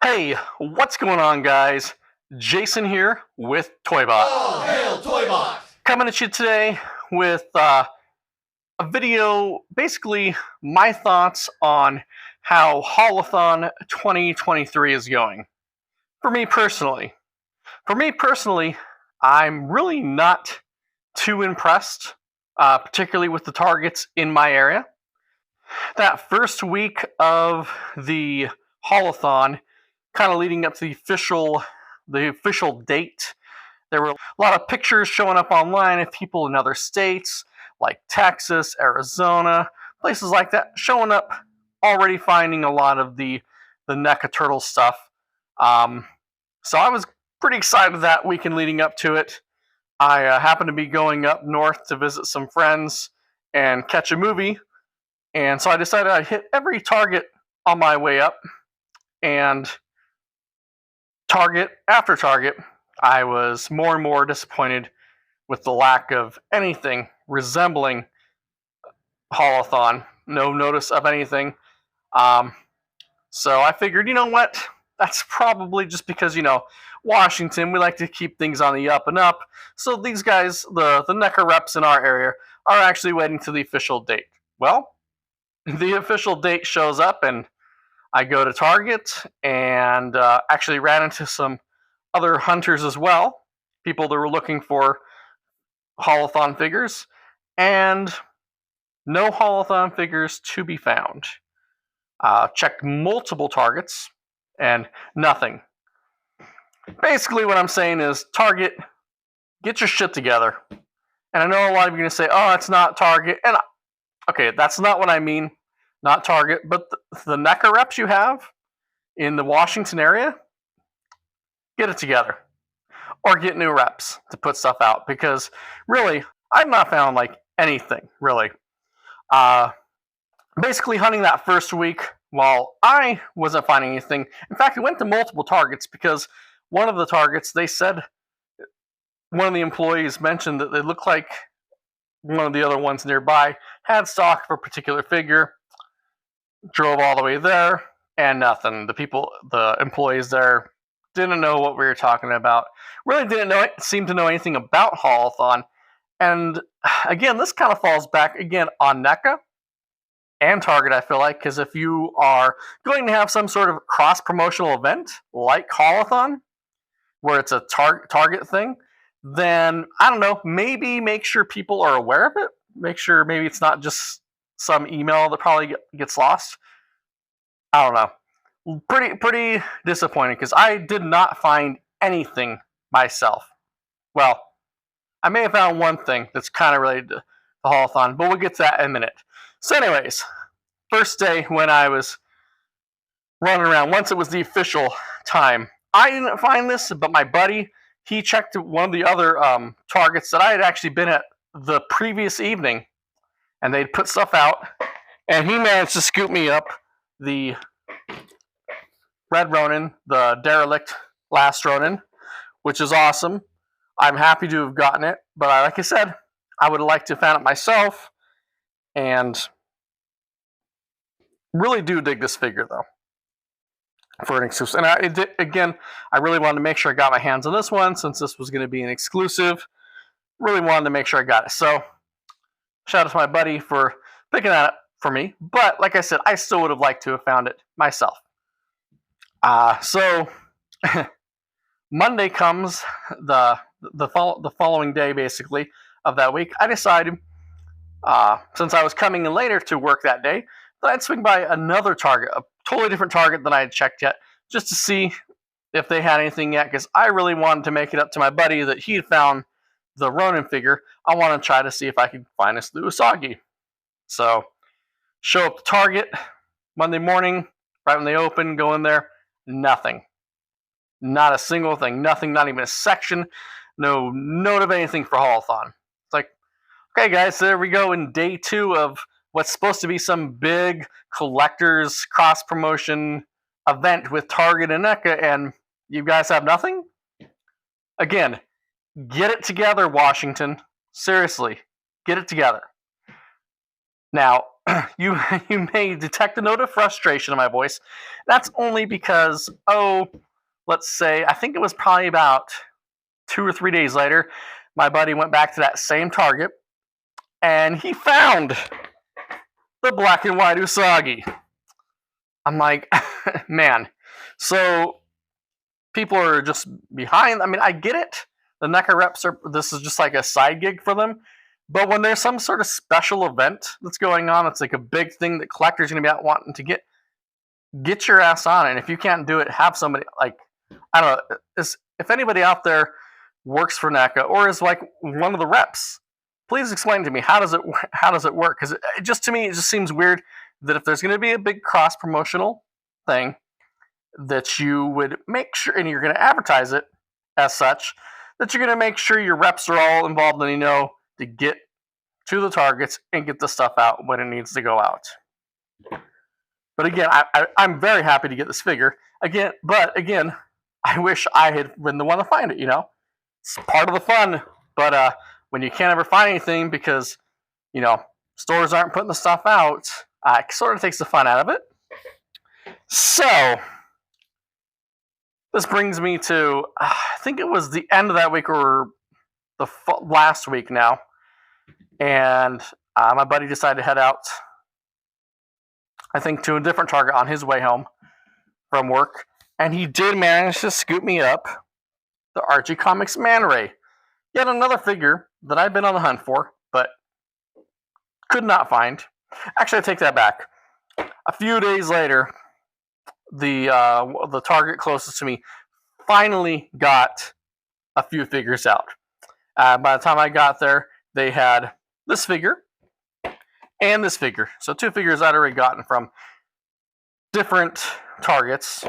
Hey, what's going on, guys? Jason here with Toybot. All hail Toybot! Coming at you today with a video, basically my thoughts on how Haul-A-Thon 2023 is going. For me personally, I'm really not too impressed, particularly with the targets in my area. That first week of the Haul-A-Thon, kind of leading up to the official date, there were a lot of pictures showing up online of people in other states like Texas, Arizona, places like that, showing up, already finding a lot of the Neca turtle stuff. So I was pretty excited that weekend leading up to it. I happened to be going up north to visit some friends and catch a movie, and so I decided I'd hit every target on my way up, and target after target, I was more and more disappointed with the lack of anything resembling Haul-A-Thon. No notice of anything. So I figured, you know what? That's probably just because, Washington, we like to keep things on the up and up. So these guys, the Neca reps in our area, are actually waiting to the official date. Well, the official date shows up, and I go to Target and actually ran into some other hunters as well, people that were looking for Haul-A-Thon figures, and no Haul-A-Thon figures to be found. Checked multiple Targets, and nothing. Basically, what I'm saying is, Target, get your shit together. And I know a lot of you are going to say, oh, it's not Target. And okay, that's not what I mean. Not Target, but the Neca reps you have in the Washington area, get it together. Or get new reps to put stuff out. Because, really, I've not found, anything, really. Basically, hunting that first week, while I wasn't finding anything. In fact, I went to multiple Targets because one of the Targets, they said, one of the employees mentioned that they looked like one of the other ones nearby had stock for a particular figure. Drove all the way there, and nothing. The employees there didn't know what we were talking about. Really didn't seem to know anything about Haul-A-Thon. And again, this kind of falls back again on Neca and Target, I feel like, because if you are going to have some sort of cross-promotional event like Haul-A-Thon, where it's a Target thing, then, I don't know, maybe make sure people are aware of it. Make sure maybe it's not just some email that probably gets lost. I don't know. Pretty disappointing because I did not find anything myself. Well, I may have found one thing that's kind of related to the Haul-A-Thon, but we'll get to that in a minute. So anyways, first day when I was running around, once it was the official time, I didn't find this, but my buddy, he checked one of the other targets that I had actually been at the previous evening, and they'd put stuff out, and he managed to scoop me up the Red Ronin, the derelict last Ronin, which is awesome. I'm happy to have gotten it, but like I said, I would have liked to have found it myself, and really do dig this figure, though, for an exclusive. And I really wanted to make sure I got my hands on this one, since this was going to be an exclusive. Really wanted to make sure I got it. So, shout out to my buddy for picking that up for me. But, like I said, I still would have liked to have found it myself. So, Monday comes, the following day, basically, of that week. I decided, since I was coming in later to work that day, that I'd swing by another Target, a totally different Target than I had checked yet, just to see if they had anything yet, because I really wanted to make it up to my buddy that he had found the Ronin figure. I want to try to see if I could find this Usagi. So, show up to Target Monday morning, right when they open, go in there, nothing. Not a single thing, nothing, not even a section, no note of anything for Haul-A-Thon. It's like, okay guys, so there we go in day 2 of what's supposed to be some big collector's cross-promotion event with Target and Neca, and you guys have nothing? Again, get it together, Washington. Seriously, get it together. Now, you you may detect a note of frustration in my voice. That's only because, let's say, I think it was probably about 2 or 3 days later, my buddy went back to that same Target and he found the black and white Usagi. I'm like, man. So people are just behind. I mean, I get it. The Neca reps this is just like a side gig for them. But when there's some sort of special event that's going on, it's like a big thing that collectors are going to be out wanting to get your ass on it. And if you can't do it, have somebody like, I don't know, if anybody out there works for Neca or is like one of the reps, please explain to me how does it work? Because to me, it just seems weird that if there's going to be a big cross promotional thing, that you would make sure, and you're going to advertise it as such, that you're going to make sure your reps are all involved and to get to the targets and get the stuff out when it needs to go out. But again, I'm very happy to get this figure. But again, I wish I had been the one to find it, It's part of the fun. But when you can't ever find anything because, stores aren't putting the stuff out, it sort of takes the fun out of it. So, this brings me to, I think it was the end of that week or the last week now. And my buddy decided to head out, I think, to a different Target on his way home from work. And he did manage to scoop me up the Archie Comics Man Ray. Yet another figure that I've been on the hunt for, but could not find. Actually, I take that back. A few days later, the Target closest to me finally got a few figures out. By the time I got there, they had this figure and this figure. So 2 figures I'd already gotten from different Targets.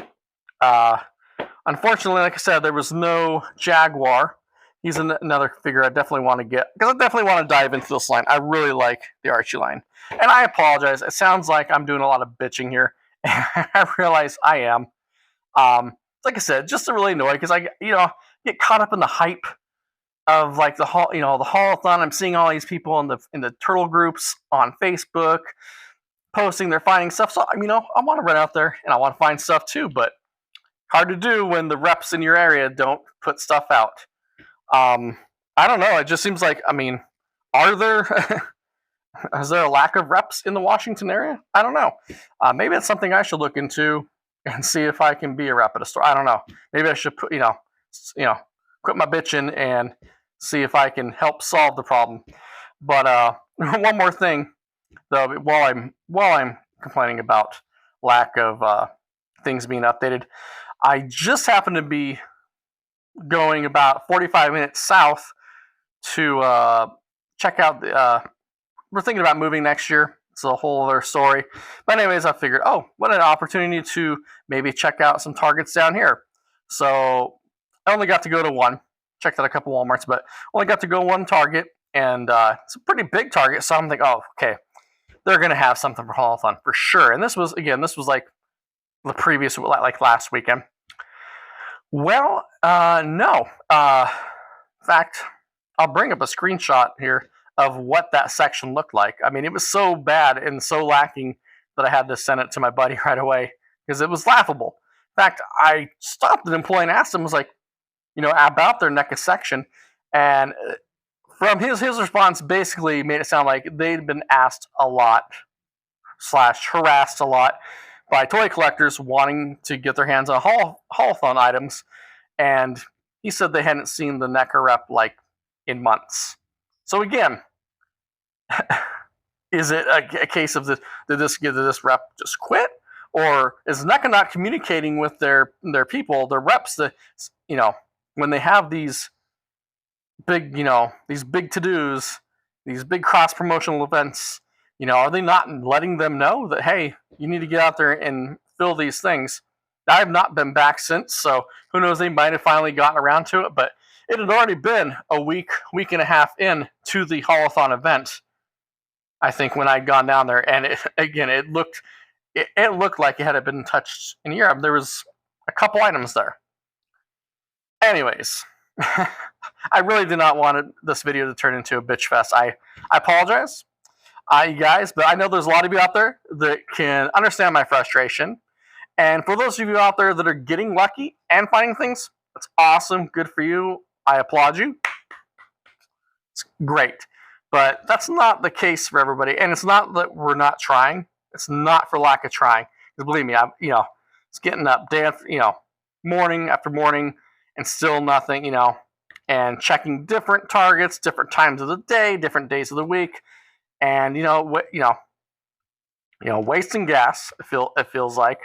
Unfortunately, like I said, there was no Jaguar. He's another figure I definitely want to get, because I definitely want to dive into this line. I really like the Archie line. And I apologize. It sounds like I'm doing a lot of bitching here. I realize I am. Like I said, just to really annoy, because I get caught up in the hype of like the Haul-A-Thon. I'm seeing all these people in the turtle groups on Facebook posting their finding stuff. So I want to run out there and I want to find stuff too, but hard to do when the reps in your area don't put stuff out. I don't know. It just seems like, are there is there a lack of reps in the Washington area? I don't know. Maybe it's something I should look into and see if I can be a rep at a store. I don't know. Maybe I should quit my bitching and see if I can help solve the problem. But one more thing, though, while I'm complaining about lack of things being updated, I just happen to be going about 45 minutes south to check out we're thinking about moving next year. It's a whole other story. But anyways, I figured, what an opportunity to maybe check out some Targets down here. So I only got to go to one. Checked out a couple Walmarts, but only got to go one Target. And it's a pretty big Target. So I'm like, okay, they're going to have something for Haulathon for sure. And this was like the previous, like last weekend. Well, no. In fact, I'll bring up a screenshot here of what that section looked like. It was so bad and so lacking that I had to send it to my buddy right away because it was laughable. In fact, I stopped an employee and asked him, was like, about their Neca section, and from his response basically made it sound like they'd been asked a lot / harassed a lot by toy collectors wanting to get their hands on Haulathon items, and he said they hadn't seen the Neca rep like in months. So again, is it a case of did this rep just quit, or is Neca not communicating with their people, their reps, that when they have these big to-dos, these big cross promotional events, are they not letting them know that, hey, you need to get out there and fill these things? I have not been back since, so who knows, they might have finally gotten around to it, but it had already been a week and a half in to the Haulathon event, I think, when I'd gone down there, and it looked like it had been touched in Europe. There was a couple items there. Anyways, I really did not want this video to turn into a bitch fest. I apologize. You guys, but I know there's a lot of you out there that can understand my frustration. And for those of you out there that are getting lucky and finding things, that's awesome. Good for you. I applaud you. It's great. But that's not the case for everybody. And it's not that we're not trying. It's not for lack of trying. Because believe me, it's getting up day after, morning after morning and still nothing, and checking different targets, different times of the day, different days of the week. And wasting gas. It feels like.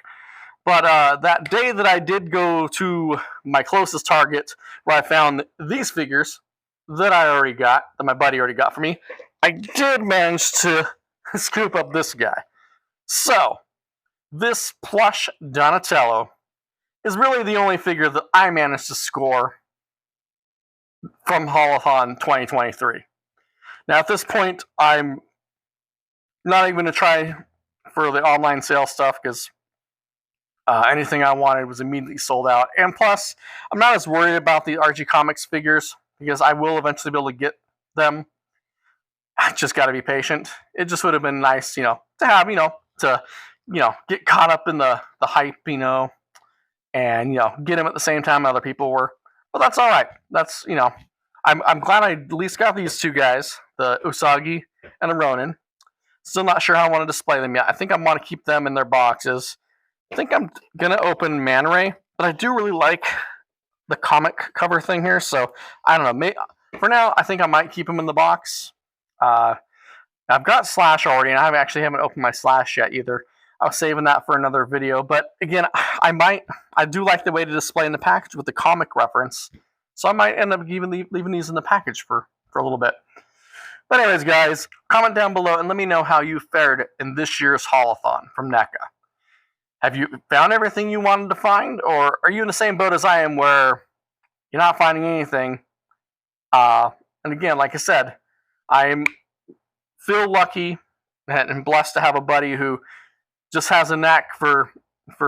But that day that I did go to my closest target, where I found these figures that my buddy already got for me, I did manage to scoop up this guy. So this plush Donatello is really the only figure that I managed to score from Haul-A-Thon 2023. Now at this point, I'm not even going to try for the online sale stuff because anything I wanted was immediately sold out. And plus, I'm not as worried about the RG Comics figures because I will eventually be able to get them. I just got to be patient. It just would have been nice, to have, to, get caught up in the hype, and, get them at the same time other people were. But that's all right. That's, I'm glad I at least got these two guys, the Usagi and the Ronin. Still not sure how I want to display them yet. I think I want to keep them in their boxes. I think I'm going to open Man Ray, but I do really like the comic cover thing here, so I don't know. For now, I think I might keep him in the box. I've got Slash already, and I haven't opened my Slash yet either. I was saving that for another video, but again, I do like the way to display in the package with the comic reference, so I might end up even leaving these in the package for a little bit. But anyways, guys, comment down below and let me know how you fared in this year's Haul-A-Thon from Neca. Have you found everything you wanted to find, or are you in the same boat as I am where you're not finding anything? And again, like I said, I feel lucky and blessed to have a buddy who just has a knack for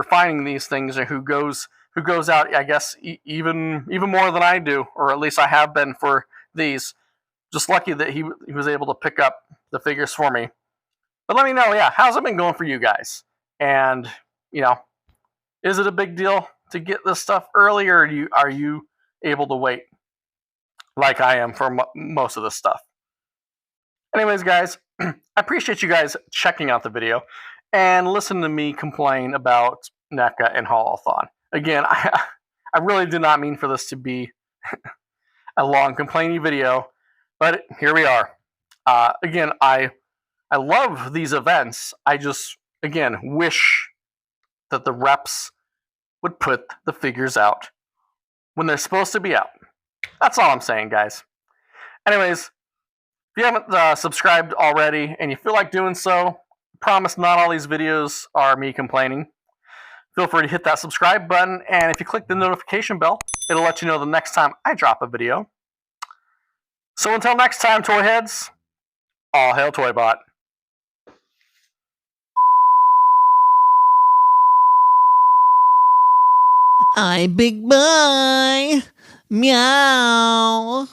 finding these things, and who goes out, I guess, even more than I do, or at least I have been for these. Just lucky that he was able to pick up the figures for me. But let me know, how's it been going for you guys? And is it a big deal to get this stuff early, or are you able to wait like I am for most of this stuff? Anyways, guys, I appreciate you guys checking out the video and listening to me complain about NECA and Haul-A-Thon. Again, I really did not mean for this to be a long complaining video, but here we are. Again, I love these events. I just, again, wish that the reps would put the figures out when they're supposed to be out. That's all I'm saying, guys. Anyways, if you haven't subscribed already and you feel like doing so, I promise not all these videos are me complaining. Feel free to hit that subscribe button, and if you click the notification bell, it'll let you know the next time I drop a video. So until next time, toy heads, all hail Toybot. Big boy. Meow.